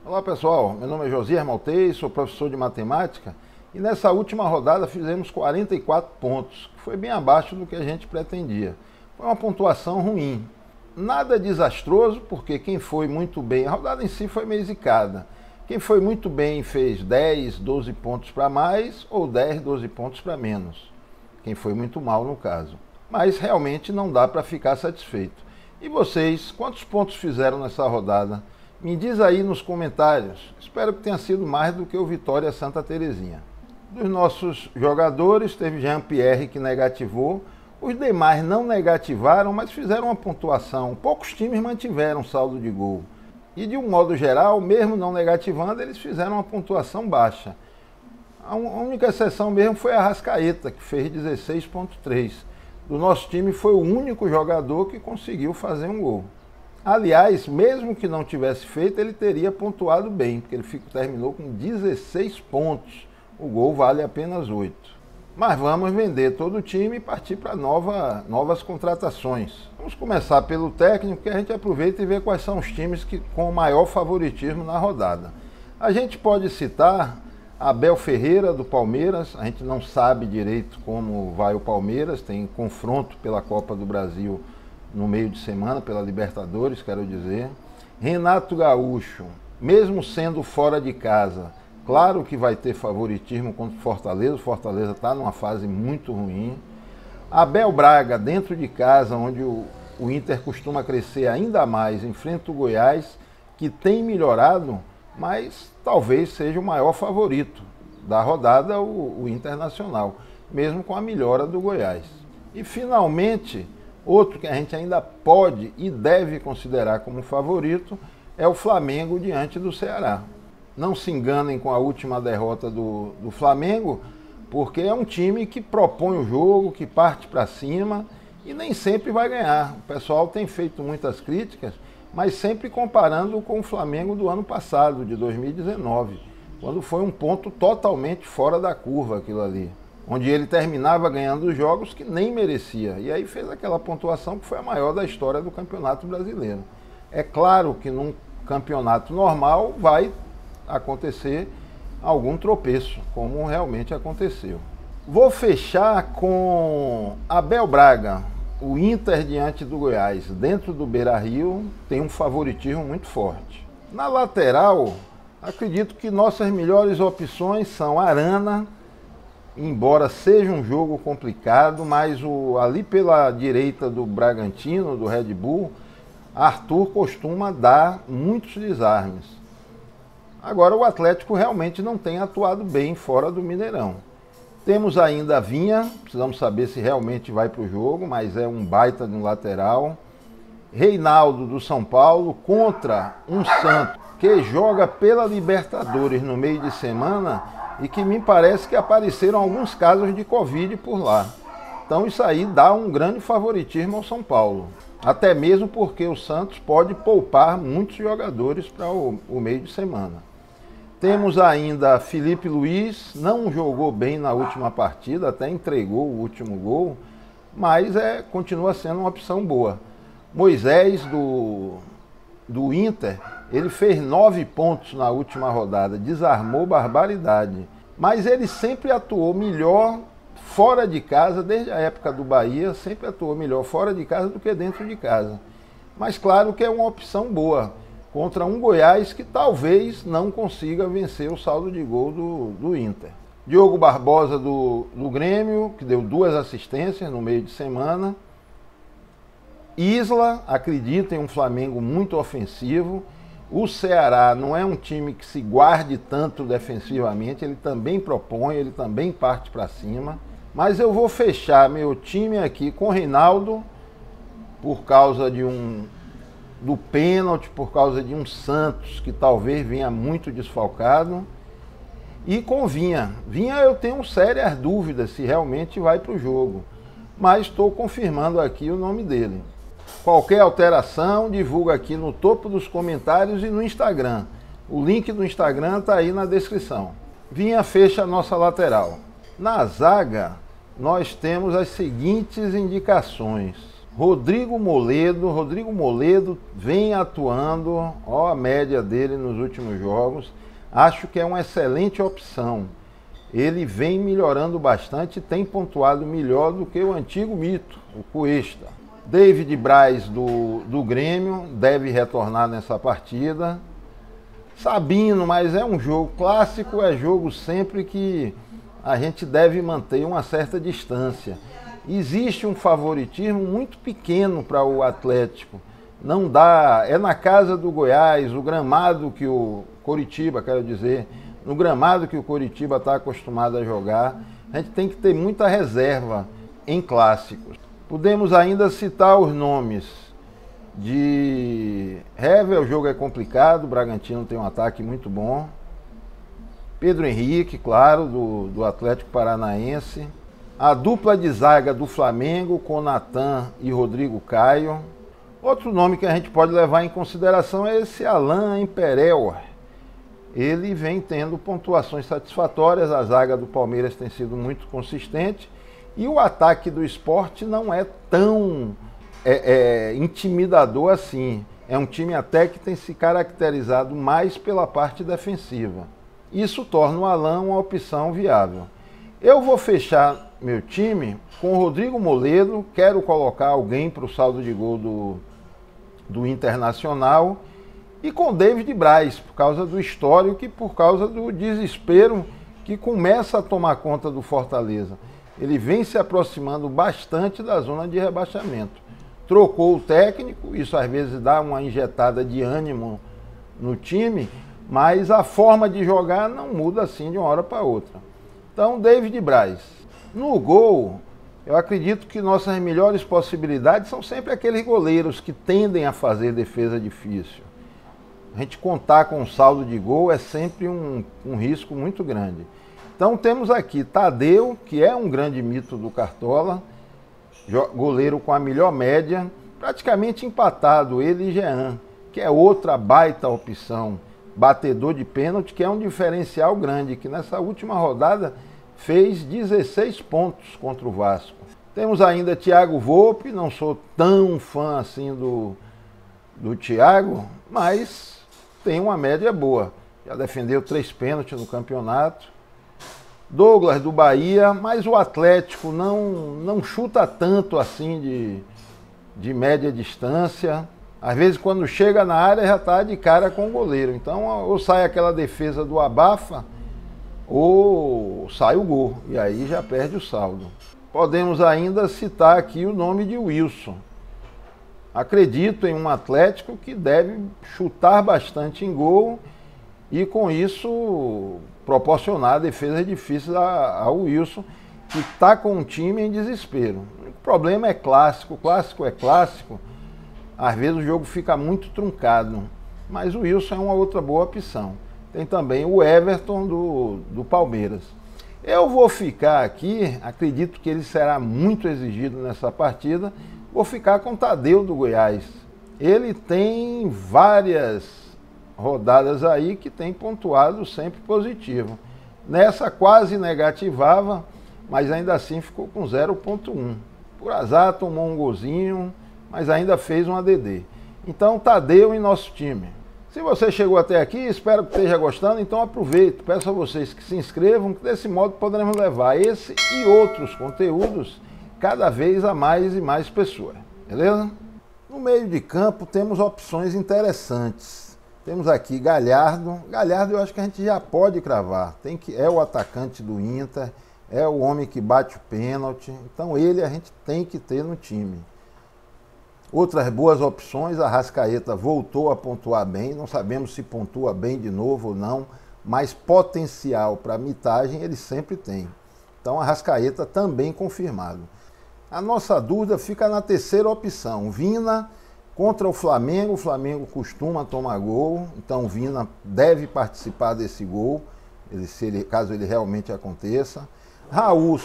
Olá pessoal, meu nome é Josias Maltês, sou professor de matemática e nessa última rodada fizemos 44 pontos, que foi bem abaixo do que a gente pretendia. Foi uma pontuação ruim, nada desastroso, porque quem foi muito bem, a rodada em si foi meio zicada. Quem foi muito bem fez 10, 12 pontos para mais ou 10, 12 pontos para menos. Quem foi muito mal no caso. Mas realmente não dá para ficar satisfeito. E vocês, quantos pontos fizeram nessa rodada? Me diz aí nos comentários. Espero que tenha sido mais do que o Vitória Santa Terezinha. Dos nossos jogadores, teve Jean-Pierre que negativou. Os demais não negativaram, mas fizeram uma pontuação. Poucos times mantiveram saldo de gol. E de um modo geral, mesmo não negativando, eles fizeram uma pontuação baixa. A única exceção mesmo foi a Arrascaeta, que fez 16,3. Do nosso time foi o único jogador que conseguiu fazer um gol. Aliás, mesmo que não tivesse feito, ele teria pontuado bem, porque ele terminou com 16 pontos. O gol vale apenas 8. Mas vamos vender todo o time e partir para novas contratações. Vamos começar pelo técnico, que a gente aproveita e vê quais são os times com o maior favoritismo na rodada. A gente pode citar Abel Ferreira, do Palmeiras. A gente não sabe direito como vai o Palmeiras, tem confronto pela Copa do Brasil no meio de semana, pela Libertadores, quero dizer. Renato Gaúcho, mesmo sendo fora de casa, claro que vai ter favoritismo contra o Fortaleza está numa fase muito ruim. Abel Braga, dentro de casa, onde o Inter costuma crescer ainda mais, enfrenta o Goiás, que tem melhorado, mas talvez seja o maior favorito da rodada, o Internacional, mesmo com a melhora do Goiás. E finalmente, outro que a gente ainda pode e deve considerar como favorito é o Flamengo diante do Ceará. Não se enganem com a última derrota do Flamengo, porque é um time que propõe o jogo, que parte para cima e nem sempre vai ganhar. O pessoal tem feito muitas críticas, mas sempre comparando com o Flamengo do ano passado, de 2019, quando foi um ponto totalmente fora da curva aquilo ali, onde ele terminava ganhando os jogos que nem merecia. E aí fez aquela pontuação que foi a maior da história do Campeonato Brasileiro. É claro que num campeonato normal vai acontecer algum tropeço, como realmente aconteceu. Vou fechar com Abel Braga. O Inter diante do Goiás, dentro do Beira-Rio, tem um favoritismo muito forte. Na lateral, acredito que nossas melhores opções são Arana, embora seja um jogo complicado, mas ali pela direita do Bragantino, do Red Bull, Arthur costuma dar muitos desarmes. Agora o Atlético realmente não tem atuado bem fora do Mineirão. Temos ainda Vinha, precisamos saber se realmente vai para o jogo, mas é um baita de um lateral. Reinaldo do São Paulo contra um Santos que joga pela Libertadores no meio de semana e que me parece que apareceram alguns casos de Covid por lá. Então isso aí dá um grande favoritismo ao São Paulo. Até mesmo porque o Santos pode poupar muitos jogadores para o meio de semana. Temos ainda Felipe Luiz, não jogou bem na última partida, até entregou o último gol, mas continua sendo uma opção boa. Moisés, do Inter, ele fez 9 pontos na última rodada, desarmou barbaridade. Mas ele sempre atuou melhor fora de casa, desde a época do Bahia, sempre atuou melhor fora de casa do que dentro de casa. Mas claro que é uma opção boa contra um Goiás que talvez não consiga vencer o saldo de gol do Inter. Diogo Barbosa do Grêmio, que deu 2 assistências no meio de semana. Isla, acredita em um Flamengo muito ofensivo. O Ceará não é um time que se guarde tanto defensivamente, ele também propõe, ele também parte para cima. Mas eu vou fechar meu time aqui com o Reinaldo, por causa do pênalti, por causa de um Santos que talvez venha muito desfalcado, e com Vinha. Vinha eu tenho sérias dúvidas se realmente vai para o jogo, mas estou confirmando aqui o nome dele. Qualquer alteração, divulga aqui no topo dos comentários e no Instagram. O link do Instagram está aí na descrição. Vinha fecha a nossa lateral. Na zaga, nós temos as seguintes indicações. Rodrigo Moledo vem atuando, ó a média dele nos últimos jogos, acho que é uma excelente opção. Ele vem melhorando bastante e tem pontuado melhor do que o antigo mito, o Cuesta. David Braz do Grêmio deve retornar nessa partida. Sabino, mas é um jogo clássico, é jogo sempre que a gente deve manter uma certa distância. Existe um favoritismo muito pequeno para o Atlético. Não dá, é na casa do Goiás, o gramado que o Coritiba, quero dizer, no gramado que o Coritiba está acostumado a jogar, a gente tem que ter muita reserva em clássicos. Podemos ainda citar os nomes de Hever, o jogo é complicado, o Bragantino tem um ataque muito bom. Pedro Henrique, claro, do Atlético Paranaense. A dupla de zaga do Flamengo com Natan e Rodrigo Caio. Outro nome que a gente pode levar em consideração é esse Alain Imperel. Ele vem tendo pontuações satisfatórias, a zaga do Palmeiras tem sido muito consistente e o ataque do Sport não é tão intimidador assim. É um time até que tem se caracterizado mais pela parte defensiva. Isso torna o Alain uma opção viável. Eu vou fechar meu time com o Rodrigo Moledo, quero colocar alguém para o saldo de gol do Internacional, e com o David Braz, por causa do histórico e por causa do desespero que começa a tomar conta do Fortaleza. Ele vem se aproximando bastante da zona de rebaixamento. Trocou o técnico, isso às vezes dá uma injetada de ânimo no time, mas a forma de jogar não muda assim de uma hora para outra. Então, David Braz. No gol, eu acredito que nossas melhores possibilidades são sempre aqueles goleiros que tendem a fazer defesa difícil. A gente contar com um saldo de gol é sempre um risco muito grande. Então temos aqui Tadeu, que é um grande mito do Cartola, goleiro com a melhor média, praticamente empatado, ele e Jean, que é outra baita opção, batedor de pênalti, que é um diferencial grande, que nessa última rodada fez 16 pontos contra o Vasco. Temos ainda Thiago Volpe, não sou tão fã assim do Thiago, mas tem uma média boa. Já defendeu 3 pênaltis no campeonato. Douglas do Bahia, mas o Atlético não chuta tanto assim de média distância. Às vezes quando chega na área já está de cara com o goleiro. Então ou sai aquela defesa do abafa, ou sai o gol, e aí já perde o saldo. Podemos ainda citar aqui o nome de Wilson. Acredito em um Atlético que deve chutar bastante em gol e com isso proporcionar defesas difíceis ao Wilson, que está com um time em desespero. O problema é clássico é clássico, às vezes o jogo fica muito truncado, mas o Wilson é uma outra boa opção. Tem também o Everton do Palmeiras. Eu vou ficar aqui, acredito que ele será muito exigido nessa partida, vou ficar com o Tadeu do Goiás. Ele tem várias rodadas aí que tem pontuado sempre positivo. Nessa quase negativava, mas ainda assim ficou com 0,1. Por azar tomou um golzinho, mas ainda fez um ADD. Então Tadeu em nosso time. Se você chegou até aqui, espero que esteja gostando, então aproveito, peço a vocês que se inscrevam, que desse modo poderemos levar esse e outros conteúdos cada vez a mais e mais pessoas, beleza? No meio de campo temos opções interessantes. Temos aqui Galhardo. Galhardo eu acho que a gente já pode cravar. É o atacante do Inter, é o homem que bate o pênalti, então ele a gente tem que ter no time. Outras boas opções, a Arrascaeta voltou a pontuar bem, não sabemos se pontua bem de novo ou não, mas potencial para mitagem ele sempre tem. Então a Arrascaeta também confirmado. A nossa dúvida fica na terceira opção, Vina contra o Flamengo costuma tomar gol, então Vina deve participar desse gol, caso ele realmente aconteça. Raul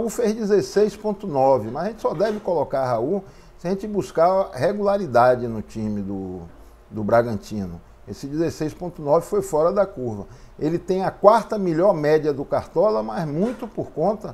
fez 16,9, mas a gente só deve colocar Raul se a gente buscar regularidade no time do Bragantino. Esse 16,9 foi fora da curva. Ele tem a 4ª melhor média do Cartola, mas muito por conta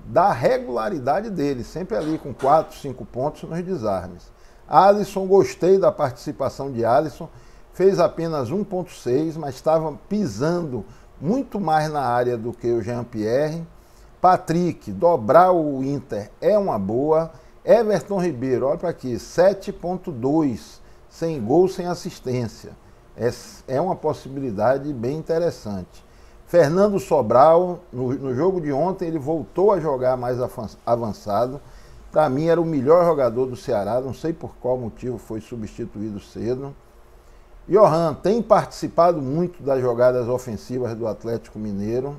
da regularidade dele, sempre ali com 4, 5 pontos nos desarmes. Alisson, gostei da participação de Alisson, fez apenas 1,6, mas estava pisando muito mais na área do que o Jean-Pierre. Patrick, dobrar o Inter é uma boa. Everton Ribeiro, olha para aqui, 7,2, sem gol, sem assistência. É uma possibilidade bem interessante. Fernando Sobral, no jogo de ontem, ele voltou a jogar mais avançado. Para mim, era o melhor jogador do Ceará, não sei por qual motivo foi substituído cedo. Johan tem participado muito das jogadas ofensivas do Atlético Mineiro.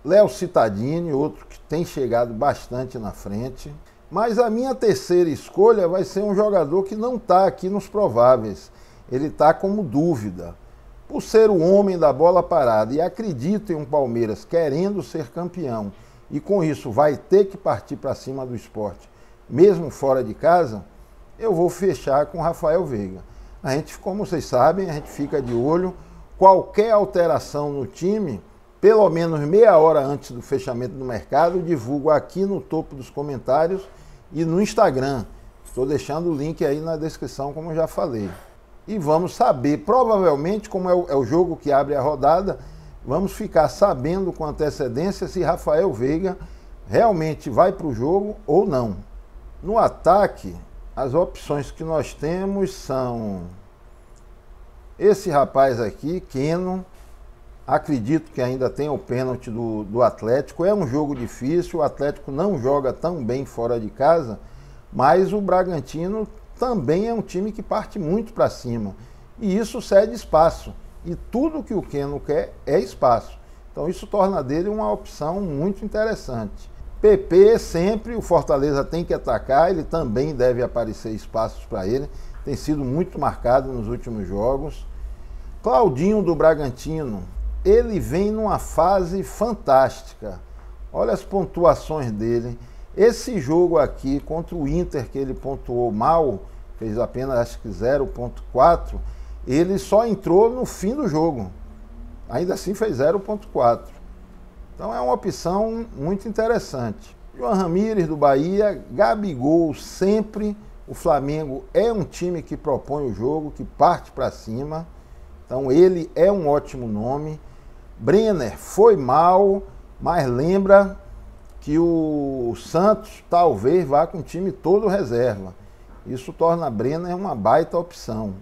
Léo Cittadini, outro que tem chegado bastante na frente. Mas a minha terceira escolha vai ser um jogador que não está aqui nos prováveis. Ele está como dúvida. Por ser o homem da bola parada e acredito em um Palmeiras querendo ser campeão e com isso vai ter que partir para cima do Sport, mesmo fora de casa, eu vou fechar com Rafael Veiga. A gente, como vocês sabem, a gente fica de olho. Qualquer alteração no time, pelo menos meia hora antes do fechamento do mercado, eu divulgo aqui no topo dos comentários e no Instagram. Estou deixando o link aí na descrição, como eu já falei. E vamos saber, provavelmente, como é o jogo que abre a rodada, vamos ficar sabendo com antecedência se Rafael Veiga realmente vai para o jogo ou não. No ataque, as opções que nós temos são esse rapaz aqui, Keno. Acredito que ainda tem o pênalti do Atlético. É um jogo difícil, o Atlético não joga tão bem fora de casa, mas o Bragantino também é um time que parte muito para cima. E isso cede espaço. E tudo que o Keno quer é espaço. Então isso torna dele uma opção muito interessante. PP sempre, o Fortaleza tem que atacar, ele também deve aparecer espaços para ele. Tem sido muito marcado nos últimos jogos. Claudinho do Bragantino, ele vem numa fase fantástica. Olha as pontuações dele. Esse jogo aqui contra o Inter, que ele pontuou mal, fez apenas acho que 0,4, ele só entrou no fim do jogo. Ainda assim fez 0,4. Então é uma opção muito interessante. João Ramírez do Bahia, Gabigol sempre. O Flamengo é um time que propõe o jogo, que parte para cima. Então ele é um ótimo nome. Brenner foi mal, mas lembra que o Santos talvez vá com o time todo reserva. Isso torna Brenner uma baita opção.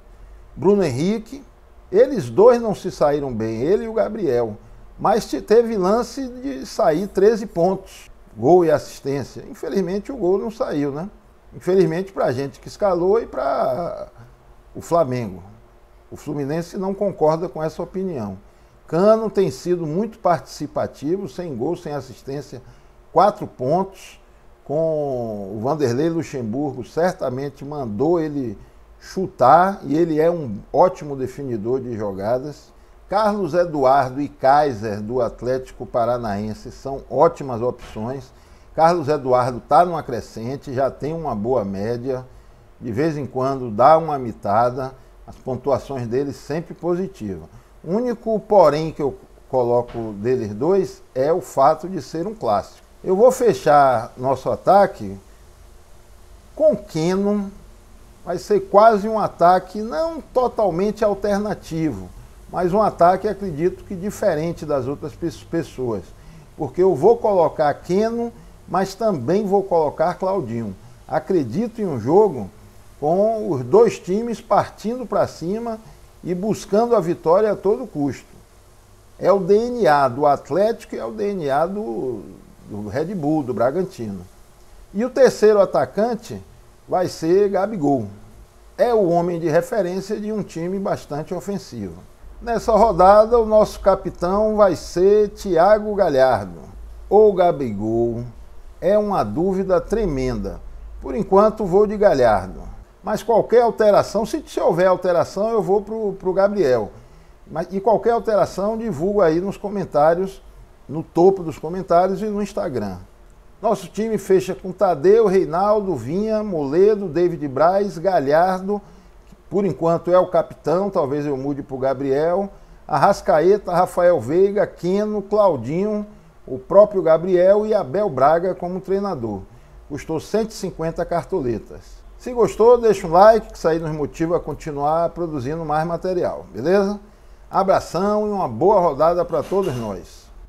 Bruno Henrique, eles dois não se saíram bem, ele e o Gabriel. Mas teve lance de sair 13 pontos, gol e assistência. Infelizmente o gol não saiu, né? Infelizmente para a gente que escalou e para o Flamengo. O Fluminense não concorda com essa opinião. Cano tem sido muito participativo, sem gol, sem assistência, 4 pontos. Com o Vanderlei Luxemburgo, certamente mandou ele chutar e ele é um ótimo definidor de jogadas. Carlos Eduardo e Kaiser do Atlético Paranaense são ótimas opções. Carlos Eduardo está numa crescente, já tem uma boa média, de vez em quando dá uma mitada, as pontuações dele sempre positivas. O único porém que eu coloco deles dois é o fato de ser um clássico. Eu vou fechar nosso ataque com Keno. Vai ser quase um ataque não totalmente alternativo, mas um ataque, acredito que diferente das outras pessoas. Porque eu vou colocar Keno, mas também vou colocar Claudinho. Acredito em um jogo com os dois times partindo para cima e buscando a vitória a todo custo. É o DNA do Atlético e é o DNA do Red Bull, do Bragantino. E o terceiro atacante vai ser Gabigol. É o homem de referência de um time bastante ofensivo. Nessa rodada, o nosso capitão vai ser Thiago Galhardo ou Gabigol. É uma dúvida tremenda. Por enquanto, vou de Galhardo. Mas qualquer alteração, se houver alteração, eu vou para o Gabriel. E qualquer alteração, divulgo aí nos comentários, no topo dos comentários e no Instagram. Nosso time fecha com Tadeu, Reinaldo, Vinha, Moledo, David Braz, Galhardo, que por enquanto é o capitão, talvez eu mude para o Gabriel, Arrascaeta, Rafael Veiga, Keno, Claudinho, o próprio Gabriel e Abel Braga como treinador. Custou 150 cartoletas. Se gostou, deixa um like, que isso aí nos motiva a continuar produzindo mais material, beleza? Abração e uma boa rodada para todos nós.